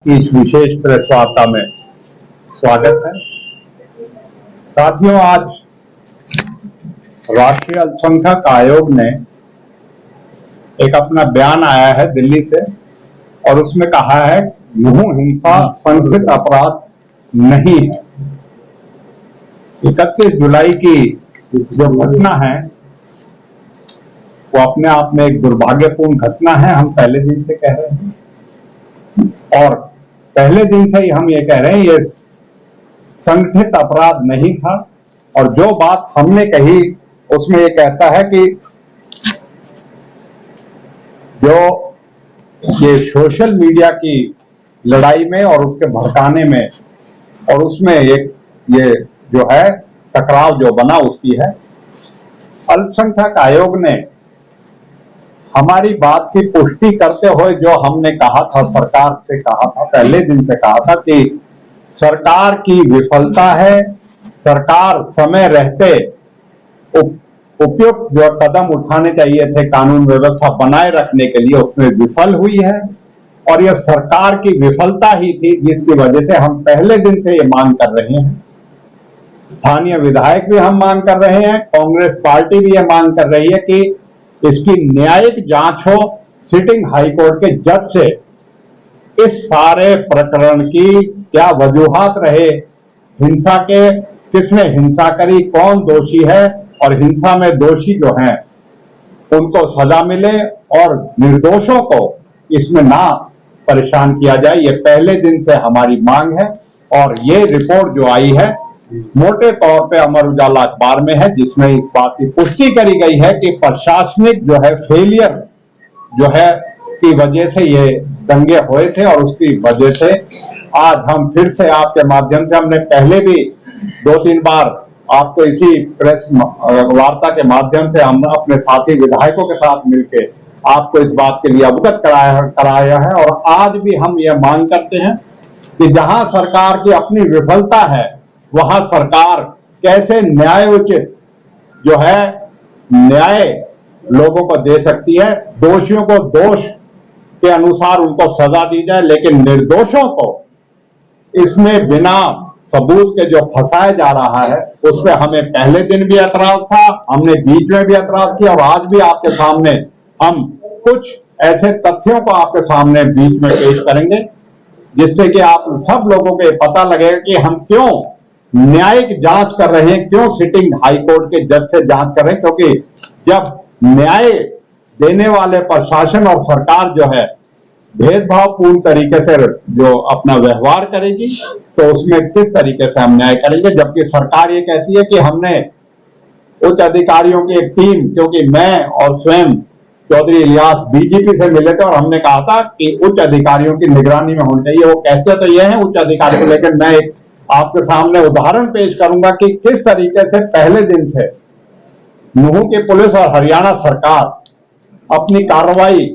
इस विशेष प्रेस वार्ता में स्वागत है। साथियों, आज राष्ट्रीय अल्पसंख्यक आयोग ने एक अपना बयान आया है दिल्ली से और उसमें कहा है मुहू हिंसा संगठित अपराध नहीं है। 31 जुलाई की जो घटना है वो अपने आप में एक दुर्भाग्यपूर्ण घटना है। हम पहले दिन से कह रहे हैं और पहले दिन से ही हम ये कह रहे हैं ये संगठित अपराध नहीं था। और जो बात हमने कही उसमें एक ऐसा है कि जो ये सोशल मीडिया की लड़ाई में और उसके भड़काने में और उसमें एक ये जो है टकराव जो बना उसकी है। अल्पसंख्यक आयोग ने हमारी बात की पुष्टि करते हुए जो हमने कहा था, सरकार से कहा था, पहले दिन से कहा था कि सरकार की विफलता है, सरकार समय रहते उपयुक्त जो कदम उठाने चाहिए थे कानून व्यवस्था बनाए रखने के लिए उसमें विफल हुई है। और यह सरकार की विफलता ही थी जिसकी वजह से हम पहले दिन से ये मांग कर रहे हैं। स्थानीय विधायक भी हम मांग कर रहे हैं, कांग्रेस पार्टी भी ये मांग कर रही है कि इसकी न्यायिक जांच हो सिटिंग हाईकोर्ट के जज से। इस सारे प्रकरण की क्या वजूहात रहे, हिंसा के किसने हिंसा करी, कौन दोषी है और हिंसा में दोषी जो हैं उनको सजा मिले और निर्दोषों को इसमें ना परेशान किया जाए। ये पहले दिन से हमारी मांग है और ये रिपोर्ट जो आई है मोटे तौर पे अमर उजाला अखबार में है जिसमें इस बात की पुष्टि करी गई है कि प्रशासनिक जो है फेलियर जो है की वजह से ये दंगे हुए थे और उसकी वजह से आज हम फिर से आपके माध्यम से, हमने पहले भी 2-3 बार आपको इसी प्रेस वार्ता के माध्यम से हम अपने साथी विधायकों के साथ मिलकर आपको इस बात के लिए अवगत कराया है। और आज भी हम ये मांग करते हैं कि जहां सरकार की अपनी विफलता है वहां सरकार कैसे न्यायोचित जो है न्याय लोगों को दे सकती है। दोषियों को दोष के अनुसार उनको सजा दी जाए, लेकिन निर्दोषों को इसमें बिना सबूत के जो फंसाया जा रहा है उस पर हमें पहले दिन भी एतराज था, हमने बीच में भी एतराज किया और आज भी आपके सामने हम कुछ ऐसे तथ्यों को आपके सामने बीच में पेश करेंगे जिससे कि आप सब लोगों को पता लगेगा कि हम क्यों न्यायिक जांच कर रहे हैं, क्यों सिटिंग हाईकोर्ट के जज से जांच कर रहे हैं। क्योंकि जब न्याय देने वाले प्रशासन और सरकार जो है भेदभावपूर्ण तरीके से जो अपना व्यवहार करेगी तो उसमें किस तरीके से हम न्याय करेंगे। जबकि सरकार ये कहती है कि हमने उच्च अधिकारियों की एक टीम, क्योंकि मैं और स्वयं चौधरी इलियास डीजीपी से मिले थे और हमने कहा था कि उच्च अधिकारियों की निगरानी में होनी चाहिए। वो कहते तो ये हैं उच्च अधिकारी को, लेकिन मैं एक आपके सामने उदाहरण पेश करूंगा कि किस तरीके से पहले दिन से नूह की पुलिस और हरियाणा सरकार अपनी कार्रवाई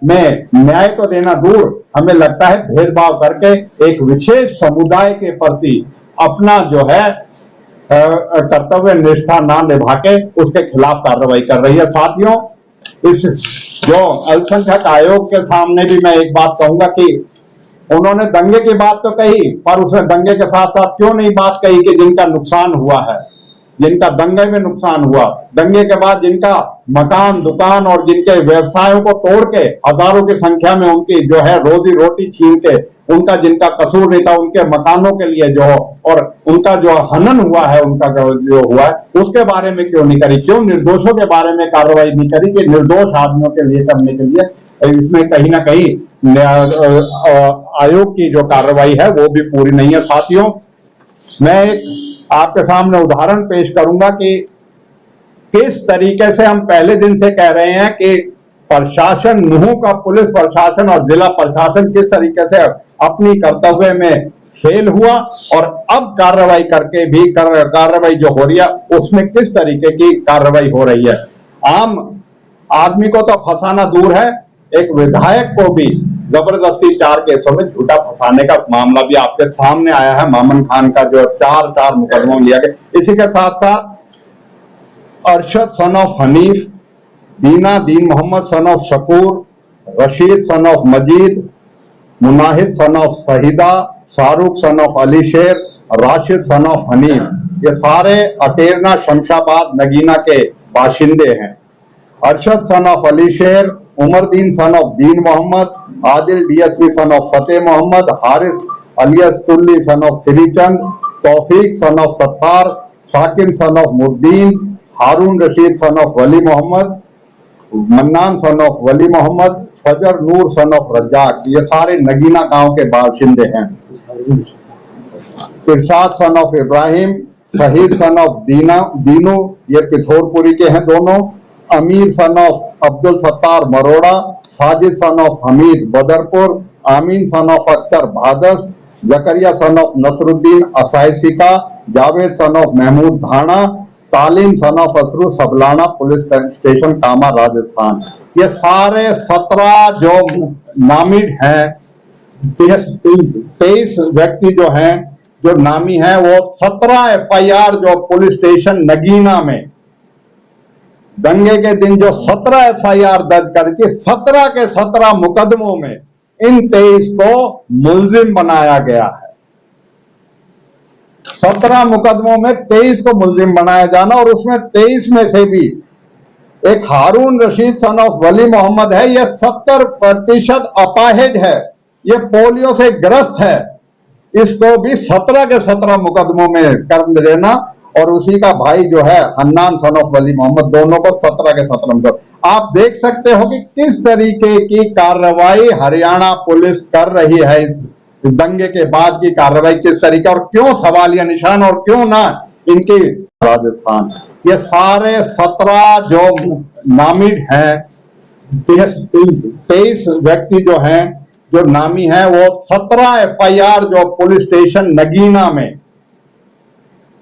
में न्याय तो देना दूर, हमें लगता है भेदभाव करके एक विशेष समुदाय के प्रति अपना जो है कर्तव्य निष्ठा ना निभा के उसके खिलाफ कार्रवाई कर रही है। साथियों, इस जो अल्पसंख्यक आयोग के सामने भी मैं एक बात कहूंगा कि उन्होंने दंगे की बात तो कही, पर उसमें दंगे के साथ साथ क्यों नहीं बात कही कि जिनका नुकसान हुआ है, जिनका दंगे में नुकसान हुआ, दंगे के बाद जिनका मकान दुकान और जिनके व्यवसायों को तोड़ के हजारों की संख्या में उनकी जो है रोजी रोटी छीन के उनका जिनका कसूर नहीं था उनके मकानों के लिए जो और उनका जो हनन हुआ है, उनका जो हुआ है उसके बारे में क्यों नहीं करी, क्यों निर्दोषों के बारे में कार्रवाई नहीं करी कि निर्दोष आदमियों के लिए करने के लिए। इसमें कहीं ना कहीं आयोग की जो कार्रवाई है वो भी पूरी नहीं है। साथियों, मैं एक आपके सामने उदाहरण पेश करूंगा कि किस तरीके से हम पहले दिन से कह रहे हैं कि प्रशासन, नूह का पुलिस प्रशासन और जिला प्रशासन किस तरीके से अपनी कर्तव्य में फेल हुआ और अब कार्रवाई करके भी कार्रवाई जो हो रही है उसमें किस तरीके की कार्रवाई हो रही है। आम आदमी को तो फंसाना दूर है, एक विधायक को भी जबरदस्ती 4 केसों में झूठा फंसाने का मामला भी आपके सामने आया है। मामन खान का जो 4 मुकदमों लिया गया। इसी के साथ साथ अरशद सन of Hanif, Deen Mohammad son of Shakoor, Rashid son of Majid, Munahid son of Shahida, Shahrukh son of Ali Sher, Rashid sun of Hanif, ये सारे अटेरना शमशाबाद नगीना के बाशिंदे हैं। अरशद सन ऑफ अली शेर, Umardeen son of Deen Mohammad, Adil DSP son of Fateh Mohammad, Haris alias Tulli son of Shrichand, Taufiq son of Sattar, Sakib son of Muddin, Haroon Rashid son of Wali Mohammad, Mannan son of Wali Mohammad, Fajar Noor son of Razzaq, ये सारे नगीना गांव के बाशिंदे हैं। इरशाद सन ऑफ इब्राहिम, शहीद सन ऑफ दीनू, ये पिथौरपुरी के हैं दोनों। Amir son of Abdul Sattar Maroda, Sajid son of Hamid Badarpur, Amin son of Akhtar Bhadas, Zakariya son of Nasruddin Asaisi का, Javed son of Mahmood Dhana, Taleem son of Asru Sablana, police station Kama Rajasthan. ये सारे 17 जो नामित हैं, 23 व्यक्ति जो हैं, जो नामी हैं, वो 17 एफआईआर जो पुलिस स्टेशन नगीना में दंगे के दिन जो 17 एफआईआर दर्ज करके 17 के 17 मुकदमों में इन 23 को मुलजिम बनाया गया है। 17 मुकदमों में 23 को मुलजिम बनाया जाना, और उसमें 23 में से भी एक हारून रशीद सन ऑफ वली मोहम्मद है, यह 70% अपाहिज है, ये पोलियो से ग्रस्त है, इसको भी 17 के 17 मुकदमों में कर देना, और उसी का भाई जो है हन्नान सन ऑफ वली मोहम्मद, दोनों को 17 के 17 मुकदमे। आप देख सकते हो कि किस तरीके की कार्रवाई हरियाणा पुलिस कर रही है, इस दंगे के बाद की कार्रवाई किस तरीके, और क्यों सवालिया निशान, और क्यों ना इनकी राजस्थान। ये सारे 17 जो नामित हैं, 23 व्यक्ति जो हैं, जो नामी हैं, वो 17 एफआईआर जो पुलिस स्टेशन नगीना में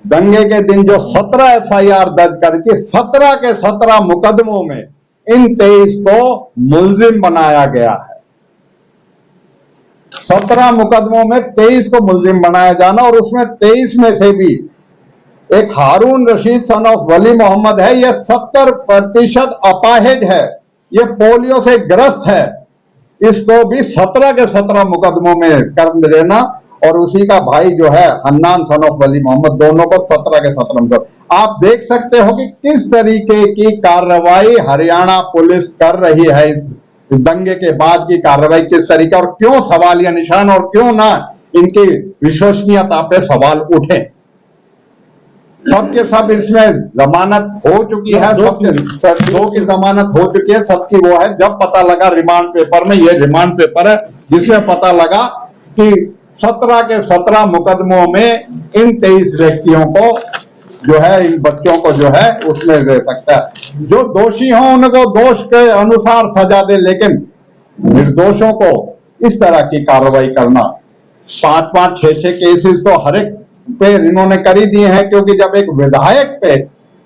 दंगे के दिन जो 17 एफआईआर दर्ज करके 17 के 17 मुकदमों में इन 23 को मुलजिम बनाया गया है। 17 मुकदमों में 23 को मुलजिम बनाया जाना, और उसमें 23 में से भी एक हारून रशीद सन ऑफ वली मोहम्मद है, यह 70% अपाहिज है, यह पोलियो से ग्रस्त है, इसको भी 17 के 17 मुकदमों में कर देना, और उसी का भाई जो है हन्नान सन ऑफ वली मोहम्मद, दोनों को 17 के 17 मुकदमे। आप देख सकते हो कि किस तरीके की कार्रवाई हरियाणा पुलिस कर रही है, इस दंगे के बाद की कार्रवाई किस तरीके, और क्यों सवालिया निशान, और क्यों ना इनकी विश्वसनीयता पे सवाल उठे। सबके सब इसमें जमानत हो चुकी है, सबके 2 की जमानत हो चुकी है, सबकी वो है। जब पता लगा रिमांड पेपर में, ये रिमांड पेपर है जिसमें पता लगा कि 17 के 17 मुकदमों में इन 23 व्यक्तियों को जो है, इन बच्चों को जो है उसमें दे सकता है। जो दोषी हों उनको दोष के अनुसार सजा दे, लेकिन निर्दोषों को इस तरह की कार्रवाई करना, 5-5, 6-6 केसेस तो हर एक पे इन्होंने कर ही दिए हैं, क्योंकि जब एक विधायक पे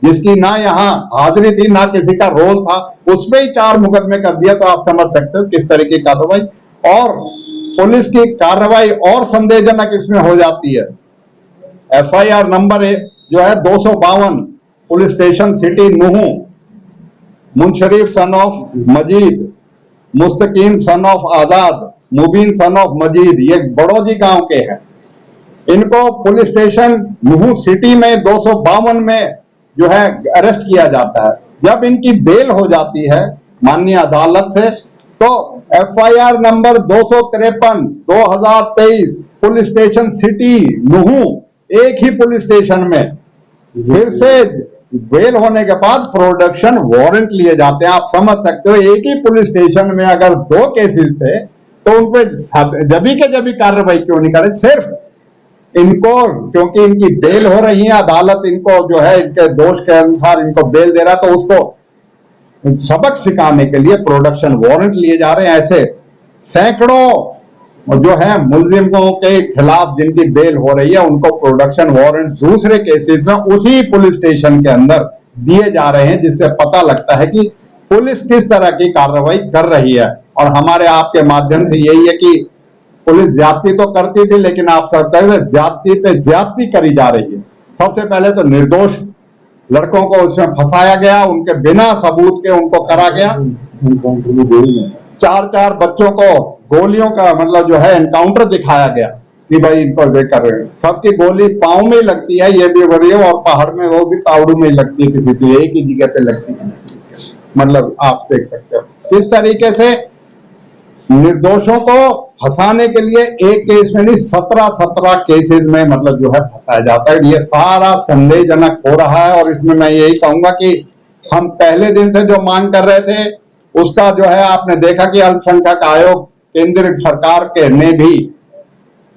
जिसकी ना यहाँ हाजिरी थी ना किसी का रोल था, उसमें ही 4 मुकदमे कर दिया, तो आप समझ सकते हो किस तरह की कार्रवाई। और पुलिस की कार्रवाई और संदेहजनक इसमें हो जाती है। एफआईआर नंबर जो है 252, police station city Nuh, Munsharif son of Majid, Mustakeem son of Azad, Mubeen sun of मजीद, ये बड़ौजी गांव के हैं। इनको पुलिस स्टेशन नूहू सिटी में 252 में जो है अरेस्ट किया जाता है। जब इनकी बेल हो जाती है माननीय अदालत से, तो FIR number 253 2023 police station city Nuh, एक ही पुलिस स्टेशन में फिर से बेल होने के बाद प्रोडक्शन वारंट लिए जाते हैं। आप समझ सकते हो, एक ही पुलिस स्टेशन में अगर 2 केसेस थे तो उन पे जबी के जबी कार्रवाई क्यों नहीं करे। सिर्फ इनको क्योंकि इनकी बेल हो रही है, अदालत इनको जो है इनके दोष के अनुसार इनको बेल दे रहा है, तो उसको सबक सिखाने के लिए प्रोडक्शन वारंट लिए जा रहे हैं। ऐसे सैकड़ों जो है मुलजिमों के खिलाफ जिनकी बेल हो रही है, उनको प्रोडक्शन वारंट दूसरे केसेस में उसी पुलिस स्टेशन के अंदर दिए जा रहे हैं, जिससे पता लगता है कि पुलिस किस तरह की कार्रवाई कर रही है। और हमारे आपके माध्यम से यही है कि पुलिस ज्यादती तो करती थी, लेकिन आप सब ज्यादती पे ज्यादती करी जा रही है। सबसे पहले तो निर्दोष लड़कों को उसमें फंसाया गया, उनके बिना सबूत के उनको करा गया। 4-4 बच्चों को गोलियों का मतलब जो है एनकाउंटर दिखाया गया कि भाई इनको कर रहे हैं, सबकी गोली पांव में ही लगती है, ये भी बड़ी है, और पहाड़ में वो भी तावड़ू में ही लगती है, किसी की एक ही जगह पे लगती है। मतलब आप देख सकते हो किस तरीके से निर्दोषों को फंसाने के लिए एक केस में नहीं 17 केसेस में मतलब जो है फंसाया जाता है। ये सारा संदेहजनक हो रहा है, और इसमें मैं यही कहूंगा कि हम पहले दिन से जो मांग कर रहे थे उसका जो है आपने देखा कि अल्पसंख्यक आयोग केंद्र सरकार के ने भी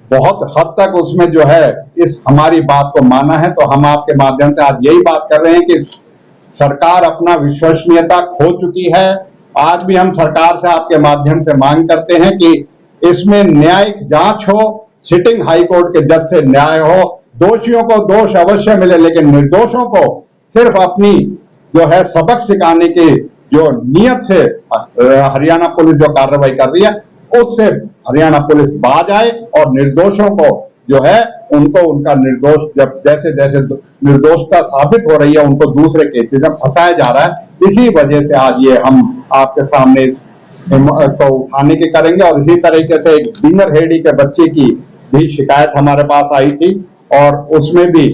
बहुत हद तक उसमें जो है इस हमारी बात को माना है। तो हम आपके माध्यम से आज यही बात कर रहे हैं कि सरकार अपना विश्वसनीयता खो चुकी है। आज भी हम सरकार से आपके माध्यम से मांग करते हैं कि इसमें न्यायिक जांच हो, सिटिंग हाई कोर्ट के जज से न्याय हो, दोषियों को दोष अवश्य मिले, लेकिन निर्दोषों को सिर्फ अपनी जो है सबक सिखाने की जो नियत से हरियाणा पुलिस जो कार्रवाई कर रही है उससे हरियाणा पुलिस बाज आए, और निर्दोषों को जो है उनको उनका निर्दोष जब जैसे जैसे निर्दोषता साबित हो रही है उनको दूसरे केसेस में फंसाया जा रहा है। इसी वजह से आज ये हम आपके सामने इस को उठाने के करेंगे। और इसी तरीके से एक डिनर हेडी के बच्चे की भी शिकायत हमारे पास आई थी, और उसमें भी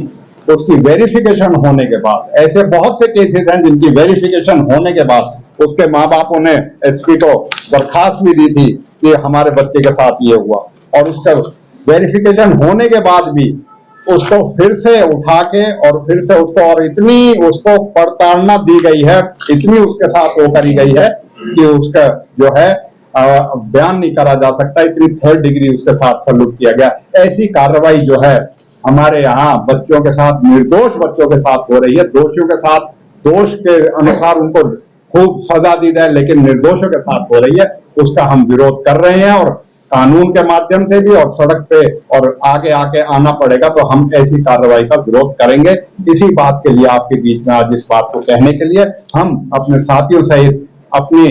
उसकी वेरिफिकेशन होने के बाद, ऐसे बहुत से केसेस हैं जिनकी वेरिफिकेशन होने के बाद उसके माँ बापों ने एसपी को दरखास्त भी दी थी कि हमारे बच्चे के साथ ये हुआ, और उसका वेरिफिकेशन होने के बाद भी उसको फिर से उठा के और फिर से उसको और इतनी उसको प्रताड़ना दी गई है, इतनी उसके साथ वो करी गई है कि उसका जो है बयान नहीं करा जा सकता, इतनी 3rd डिग्री उसके साथ सलूट किया गया। ऐसी कार्रवाई जो है हमारे यहाँ बच्चों के साथ, निर्दोष बच्चों के साथ हो रही है। दोषियों के साथ दोष के अनुसार उनको खूब सजा दी जाए, लेकिन निर्दोषों के साथ हो रही है, उसका हम विरोध कर रहे हैं, और कानून के माध्यम से भी और सड़क पे और आगे आके आना पड़ेगा तो हम ऐसी कार्रवाई का विरोध करेंगे। इसी बात के लिए आपके बीच में आज इस बात को कहने के लिए हम अपने साथियों सहित अपने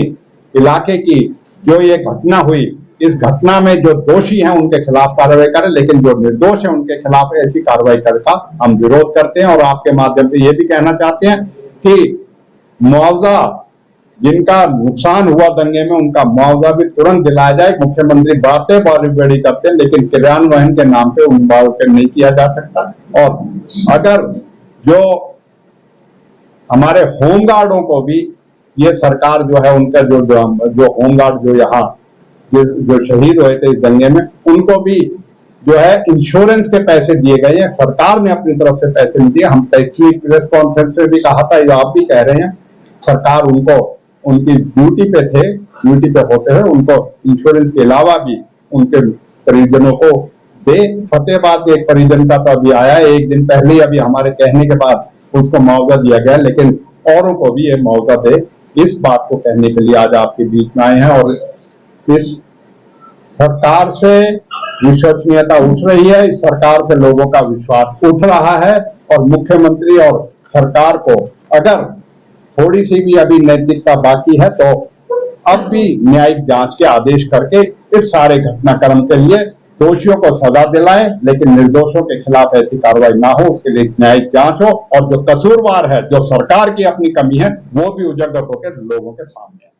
इलाके की जो ये घटना हुई, इस घटना में जो दोषी हैं उनके खिलाफ कार्रवाई करें, लेकिन जो निर्दोष हैं उनके खिलाफ ऐसी कार्रवाई करने हम विरोध करते हैं। और आपके माध्यम से ये भी कहना चाहते हैं कि मुआवजा जिनका नुकसान हुआ दंगे में उनका मुआवजा भी तुरंत दिलाया जाए। मुख्यमंत्री बातें बड़ी करते हैं, लेकिन क्रियान्वयन के नाम पे उन बातों पे नहीं किया जा सकता। और अगर जो हमारे होमगार्डों को भी ये सरकार जो है उनका जो होमगार्ड जो यहाँ जो शहीद हुए थे इस दंगे में, उनको भी जो है इंश्योरेंस के पैसे दिए गए हैं, सरकार ने अपनी तरफ से पैसे नहीं दिए। हम प्रेस कॉन्फ्रेंस में भी कहा था, आप भी कह रहे हैं, सरकार उनको उनकी ड्यूटी पे थे, ड्यूटी पे होते हैं, उनको इंश्योरेंस के अलावा भी उनके परिजनों को दे। फतेहाबाद के एक परिजन का तो अभी आया है, एक दिन पहले ही अभी हमारे कहने के बाद उसको मुआवजा दिया गया, लेकिन औरों को भी ये मुआवजा दे। इस बात को कहने के लिए आज आपके बीच में आए हैं। और इस सरकार से विश्वसनीयता उठ रही है, इस सरकार से लोगों का विश्वास उठ रहा है, और मुख्यमंत्री और सरकार को अगर थोड़ी सी भी अभी नैतिकता बाकी है तो अब भी न्यायिक जांच के आदेश करके इस सारे घटनाक्रम के लिए दोषियों को सजा दिलाएं, लेकिन निर्दोषों के खिलाफ ऐसी कार्रवाई ना हो, उसके लिए न्यायिक जांच हो, और जो कसूरवार है, जो सरकार की अपनी कमी है, वो भी उजागर होकर लोगों के सामने आए।